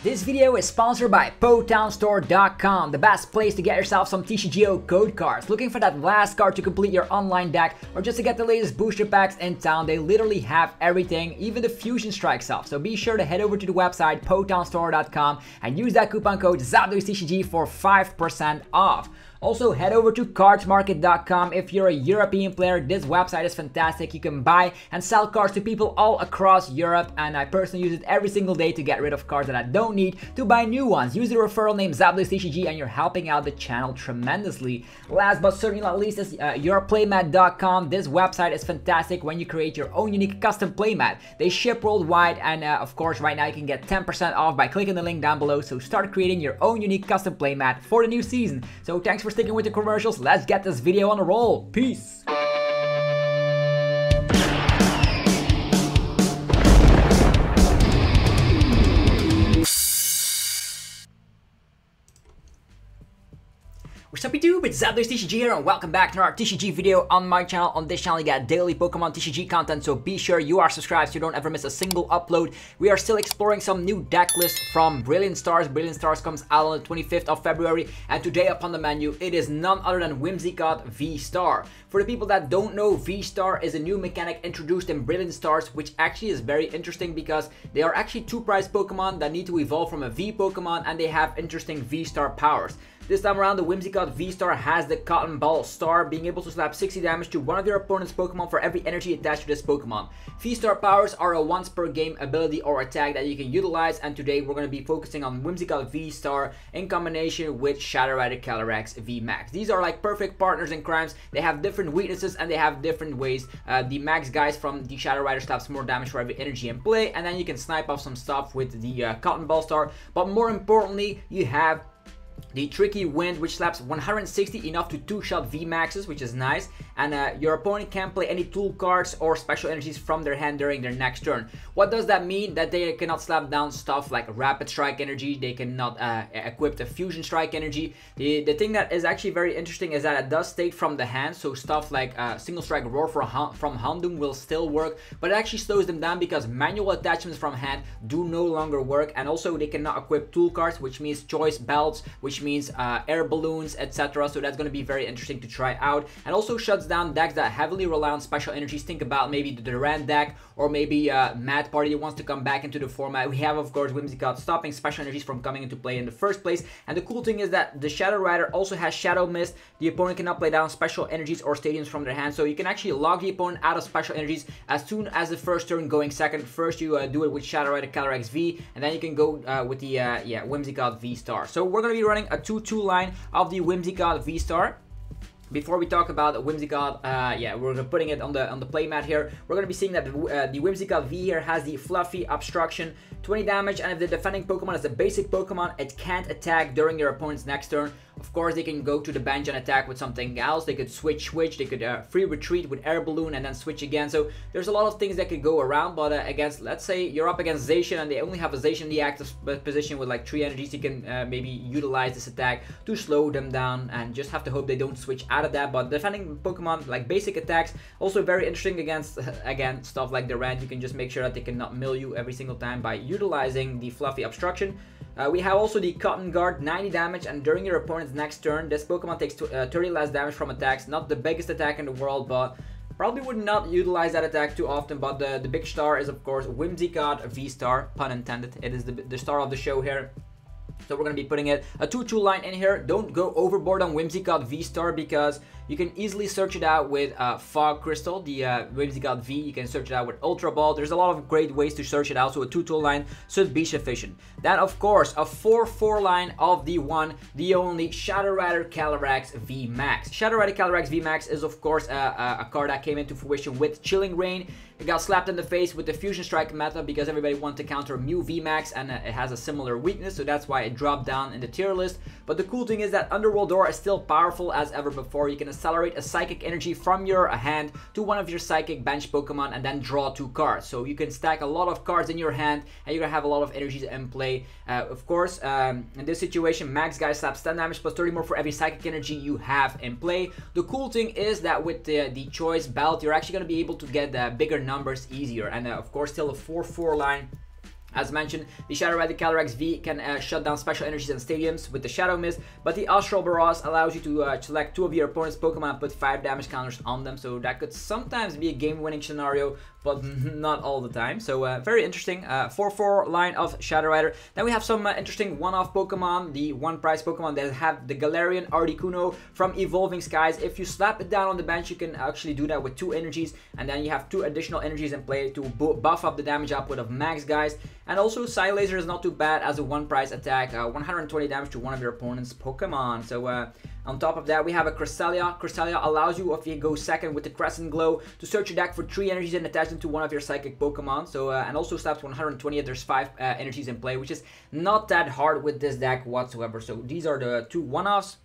This video is sponsored by PotownStore.com, the best place to get yourself some TCGO code cards. Looking for that last card to complete your online deck or just to get the latest booster packs in town, they literally have everything, even the Fusion Strike stuff. So be sure to head over to the website PotownStore.com and use that coupon code ZapDoesTCG for 5% off. Also, head over to cardsmarket.com if you're a European player. This website is fantastic. You can buy and sell cards to people all across Europe, and I personally use it every single day to get rid of cards that I don't need to buy new ones. Use the referral name ZapDoesTCG and you're helping out the channel tremendously. Last but certainly not least is yourplaymat.com. This website is fantastic when you create your own unique custom playmat. They ship worldwide, and of course right now you can get 10% off by clicking the link down below. So start creating your own unique custom playmat for the new season. So thanks for sticking with the commercials. Let's get this video on the roll. Peace. What's up YouTube, it's ZapDoesTCG here and welcome back to another TCG video on my channel. On this channel you get daily Pokemon TCG content, so be sure you are subscribed so you don't ever miss a single upload. We are still exploring some new deck lists from Brilliant Stars. Brilliant Stars comes out on the 25th of February, and today up on the menu it is none other than Whimsicott VSTAR. For the people that don't know, VSTAR is a new mechanic introduced in Brilliant Stars, which actually is very interesting because they are actually two prize Pokemon that need to evolve from a V Pokemon, and they have interesting VSTAR powers. This time around, the Whimsicott VSTAR has the Cotton Ball Star, being able to slap 60 damage to one of your opponent's Pokemon for every energy attached to this Pokemon. VSTAR powers are a once per game ability or attack that you can utilize, and today we're going to be focusing on Whimsicott VSTAR in combination with Shadow Rider Calyrex VMAX. These are like perfect partners in crimes. They have different weaknesses and they have different ways. The Max guys from the Shadow Rider slaps more damage for every energy in play, and then you can snipe off some stuff with the Cotton Ball Star. But more importantly, you have the Tricky Wind, which slaps 160 enough to two-shot VMAXs, which is nice, and your opponent can't play any tool cards or special energies from their hand during their next turn. What does that mean? That they cannot slap down stuff like Rapid Strike energy, they cannot equip the Fusion Strike energy. The thing that is actually very interesting is that it does state from the hand, so stuff like Single Strike Roar from Houndoom will still work, but it actually slows them down because manual attachments from hand do no longer work, and also they cannot equip tool cards, which means choice belts, which means air balloons, etc. So that's going to be very interesting to try out, and also shuts down decks that heavily rely on special energies. Think about maybe the Durant deck, or maybe Mad Party wants to come back into the format. We have, of course, Whimsicott stopping special energies from coming into play in the first place. And the cool thing is that the Shadow Rider also has Shadow Mist. The opponent cannot play down special energies or stadiums from their hand, so you can actually lock the opponent out of special energies as soon as the first turn going second. First you do it with Shadow Rider Calyrex V, and then you can go with the Whimsicott VSTAR. So we're going to be running a 2-2 line of the Whimsicott VSTAR. Before we talk about Whimsicott, we're putting it on the playmat here. We're going to be seeing that the Whimsicott V here has the Fluffy Obstruction, 20 damage, and if the defending Pokemon is a basic Pokemon, it can't attack during their opponent's next turn. Of course, they can go to the bench and attack with something else. They could switch, they could free retreat with Air Balloon and then switch again. So there's a lot of things that could go around, but against, let's say you're up against Zacian and they only have a Zacian in the active position with like 3 energies, you can maybe utilize this attack to slow them down and just have to hope they don't switch out of that. But defending Pokemon, like basic attacks, also very interesting against, again, stuff like Durant. You can just make sure that they cannot mill you every single time by utilizing the Fluffy Obstruction. We have also the Cotton Guard, 90 damage, and during your opponent's next turn, this Pokemon takes 30 less damage from attacks. Not the biggest attack in the world, but probably would not utilize that attack too often. But the big star is, of course, Whimsicott VSTAR, pun intended. It is the star of the show here. So we're going to be putting it a 2-2 line in here. Don't go overboard on Whimsicott VSTAR because you can easily search it out with Fog Crystal, the Whimsicott V. You can search it out with Ultra Ball. There's a lot of great ways to search it out, so a 2-2 line should be sufficient. Then, of course, a 4-4 line of the one, the only Shadow Rider Calyrex VMAX. Shadow Rider Calyrex VMAX is, of course, a card that came into fruition with Chilling Reign. It got slapped in the face with the Fusion Strike meta because everybody wanted to counter Mew VMAX, and it has a similar weakness, so that's why it dropped down in the tier list. But the cool thing is that Underworld Door is still powerful as ever before. You can accelerate a Psychic energy from your hand to one of your Psychic bench Pokemon and then draw 2 cards. So you can stack a lot of cards in your hand and you're gonna have a lot of energies in play. Of course, in this situation, Max Guy slaps 10 damage plus 30 more for every Psychic energy you have in play. The cool thing is that with the Choice Belt, you're actually gonna be able to get bigger numbers easier, and of course still a 4-4 line As mentioned, the Shadow Rider Calyrex V can shut down special energies in stadiums with the Shadow Mist, but the Astral Barrage allows you to select 2 of your opponent's Pokemon and put 5 damage counters on them, so that could sometimes be a game-winning scenario, but not all the time. So very interesting. 4/4 line of Shadow Rider. Then we have some interesting one-off Pokemon, the one-price Pokemon that have the Galarian Articuno from Evolving Skies. If you slap it down on the bench, you can actually do that with 2 energies, and then you have 2 additional energies in play to buff up the damage output of Max Guys. And also, Psylaser is not too bad as a one-price attack, 120 damage to one of your opponent's Pokemon. So on top of that, we have a Cresselia. Cresselia allows you, if you go second with the Crescent Glow, to search your deck for 3 energies and attach them to one of your Psychic Pokemon. So and also slaps 120 if there's 5 energies in play, which is not that hard with this deck whatsoever. So these are the 2 one-offs.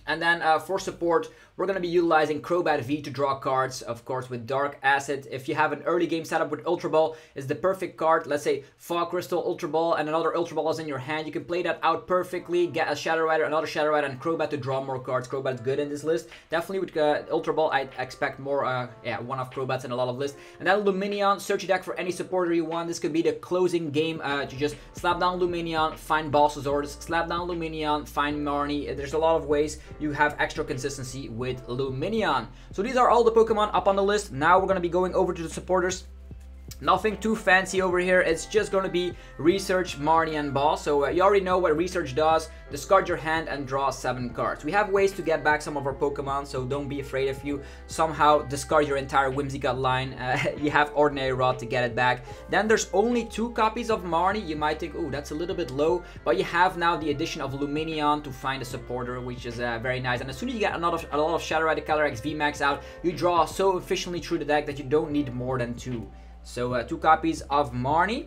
And then for support, we're going to be utilizing Crobat V to draw cards, of course, with Dark Acid. If you have an early game setup with Ultra Ball, it's the perfect card. Let's say Fog Crystal, Ultra Ball, and another Ultra Ball is in your hand. You can play that out perfectly, get a Shadow Rider, another Shadow Rider, and Crobat to draw more cards. Crobat's good in this list. Definitely with Ultra Ball, I expect more, one-off Crobats in a lot of lists. And then Lumineon, search your deck for any supporter you want. This could be the closing game to just slap down Lumineon, find Bossasaurus, slap down Lumineon, find Marnie. There's a lot of ways you have extra consistency with Lumineon. So these are all the Pokemon up on the list. Now we're going to be going over to the supporters. Nothing too fancy over here. It's just going to be Research, Marnie, and Boss. So you already know what Research does. Discard your hand and draw 7 cards. We have ways to get back some of our Pokemon, so don't be afraid if you somehow discard your entire Whimsicott line. You have Ordinary Rod to get it back. Then there's only 2 copies of Marnie. You might think, oh, that's a little bit low, but you have now the addition of Lumineon to find a supporter, which is very nice. And as soon as you get a lot of Shadow Rider Calyrex VMAX out, you draw so efficiently through the deck that you don't need more than 2. So 2 copies of Marnie.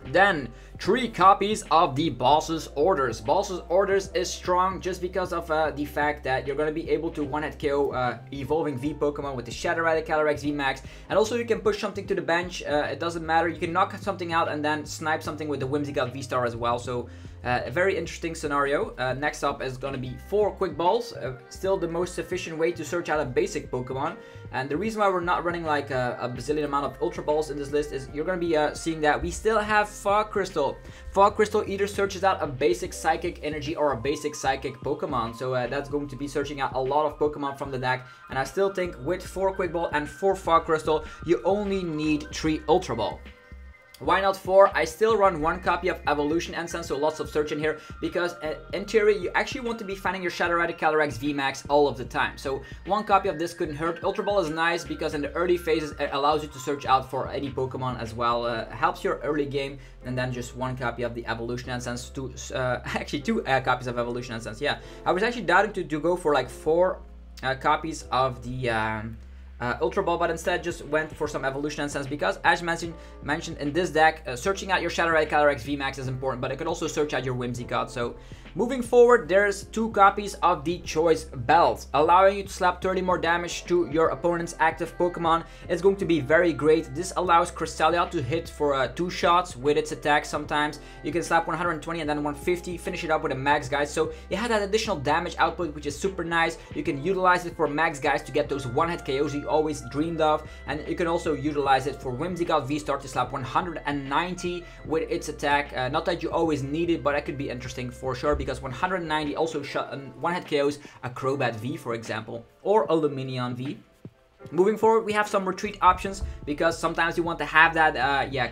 Then 3 copies of the Boss's Orders. Boss's Orders is strong just because of the fact that you're going to be able to one-hit KO Evolving V Pokemon with the Shadow Rider Calyrex VMAX. And also you can push something to the bench. It doesn't matter. You can knock something out and then snipe something with the Whimsicott VSTAR as well. So a very interesting scenario. Next up is going to be 4 Quick Balls. Still the most efficient way to search out a basic Pokemon. And the reason why we're not running like a bazillion amount of Ultra Balls in this list is you're going to be seeing that we still have Fog Crystal. Fog Crystal either searches out a basic Psychic Energy or a basic Psychic Pokemon. So that's going to be searching out a lot of Pokemon from the deck. And I still think with 4 Quick Ball and 4 Fog Crystal, you only need 3 Ultra Ball. Why not 4? I still run 1 copy of Evolution Essence, so lots of search in here, because in theory, you actually want to be finding your Shadow Rider Calyrex VMAX all of the time. So 1 copy of this couldn't hurt. Ultra Ball is nice because in the early phases, it allows you to search out for any Pokemon as well. Helps your early game, and then just 1 copy of the Evolution Essence. Actually 2 copies of Evolution Essence, yeah. I was actually doubting to go for like 4 copies of the Ultra Ball, but instead just went for some Evolution Essence because, as mentioned in this deck, searching out your Shadow Rider Calyrex VMAX is important, but it could also search out your Whimsicott. So moving forward, there's 2 copies of the Choice Belt, allowing you to slap 30 more damage to your opponent's active Pokemon. It's going to be very great. This allows Cresselia to hit for 2 shots with its attack sometimes. You can slap 120 and then 150, finish it up with a Max Guys. So you have that additional damage output, which is super nice. You can utilize it for Max Guys to get those one-hit KOs you always dreamed of. And you can also utilize it for Whimsicott VSTAR to slap 190 with its attack. Not that you always need it, but that could be interesting for sure, because 190 also one-hit KOs a Crobat V, for example, or a Lumineon V. Moving forward, we have some retreat options, because sometimes you want to have that,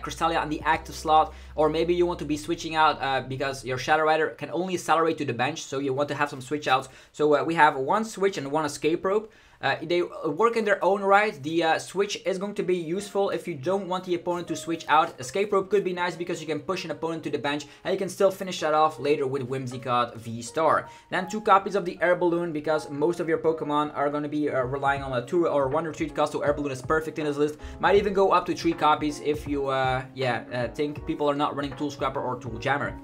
Cresselia on the active slot, or maybe you want to be switching out because your Shadow Rider can only accelerate to the bench, so you want to have some switch outs. So we have 1 switch and 1 escape rope. They work in their own right. The switch is going to be useful if you don't want the opponent to switch out. Escape rope could be nice because you can push an opponent to the bench and you can still finish that off later with Whimsicott VSTAR. Then 2 copies of the Air Balloon, because most of your Pokemon are going to be relying on a 2 or 1 retreat cost, so Air Balloon is perfect in this list. Might even go up to 3 copies if you think people are not running Tool Scrapper or Tool Jammer.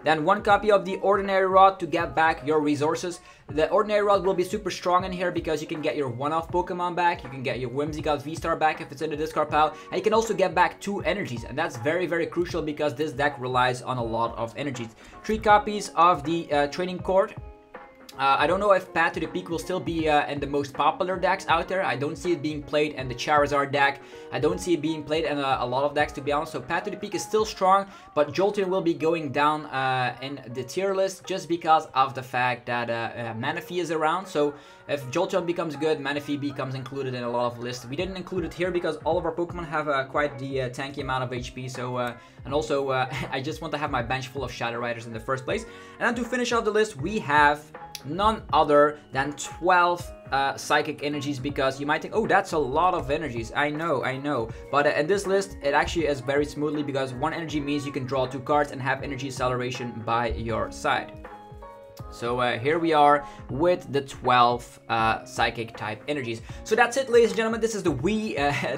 Then 1 copy of the Ordinary Rod to get back your resources. The Ordinary Rod will be super strong in here because you can get your one-off Pokemon back, you can get your Whimsicott VSTAR back if it's in the discard pile, and you can also get back 2 energies, and that's very, very crucial because this deck relies on a lot of energies. 3 copies of the Training Court. I don't know if Path to the Peak will still be in the most popular decks out there. I don't see it being played in the Charizard deck. I don't see it being played in a lot of decks, to be honest. So Path to the Peak is still strong, but Jolteon will be going down in the tier list just because of the fact that Manaphy is around. So if Jolteon becomes good, Manaphy becomes included in a lot of lists. We didn't include it here because all of our Pokemon have quite the tanky amount of HP. So and also I just want to have my bench full of Shadow Riders in the first place. And then to finish off the list, we have none other than 12 psychic energies, because you might think, oh, that's a lot of energies. I know, but in this list it actually is very smoothly, because one energy means you can draw 2 cards and have energy acceleration by your side. So here we are with the 12 psychic type energies. So that's it, ladies and gentlemen. This is the Whimsicott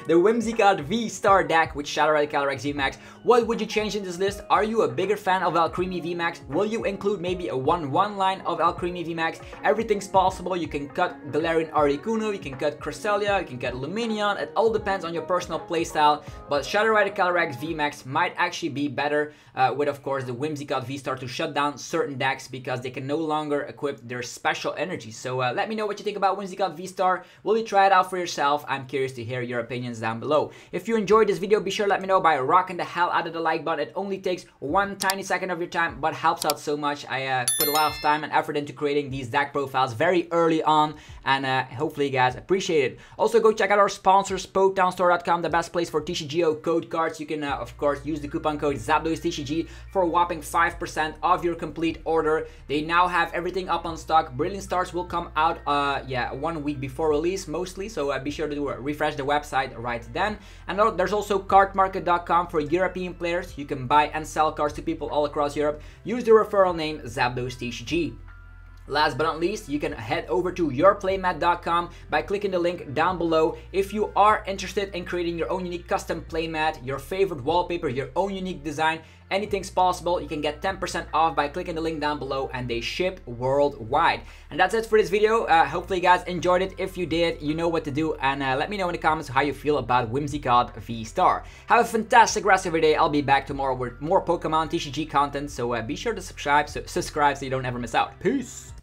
VSTAR deck with Shadow Rider Calyrex VMAX. What would you change in this list? Are you a bigger fan of Alcremie VMAX? Will you include maybe a 1/1 line of Alcremie VMAX? Everything's possible. You can cut Galarian Articuno, you can cut Cresselia, you can cut Lumineon. It all depends on your personal playstyle. But Shadow Rider Calyrex VMAX might actually be better with, of course, the Whimsicott VSTAR to shut down certain decks, because they can no longer equip their special energies. So let me know what you think about Whimsicott VSTAR. Will you try it out for yourself? I'm curious to hear your opinions down below. If you enjoyed this video, be sure to let me know by rocking the hell out of the like button. It only takes 1 tiny second of your time, but helps out so much. I put a lot of time and effort into creating these deck profiles very early on, and hopefully you guys appreciate it. Also, go check out our sponsors, PoketownStore.com, the best place for TCGO code cards. You can, of course, use the coupon code ZapDoseTCG for a whopping 5% of your complete order. They now have everything up on stock. Brilliant Stars will come out 1 week before release mostly, so be sure to refresh the website right then. And there's also cardmarket.com for European players. You can buy and sell cards to people all across Europe. Use the referral name ZapDoseTCG. Last but not least, you can head over to yourplaymat.com by clicking the link down below. If you are interested in creating your own unique custom playmat, your favorite wallpaper, your own unique design, anything's possible. You can get 10% off by clicking the link down below, and they ship worldwide. And that's it for this video. Hopefully you guys enjoyed it. If you did, you know what to do, and let me know in the comments how you feel about Whimsicott VSTAR. Have a fantastic rest of your day. I'll be back tomorrow with more Pokemon TCG content, so be sure to subscribe so you don't ever miss out. Peace!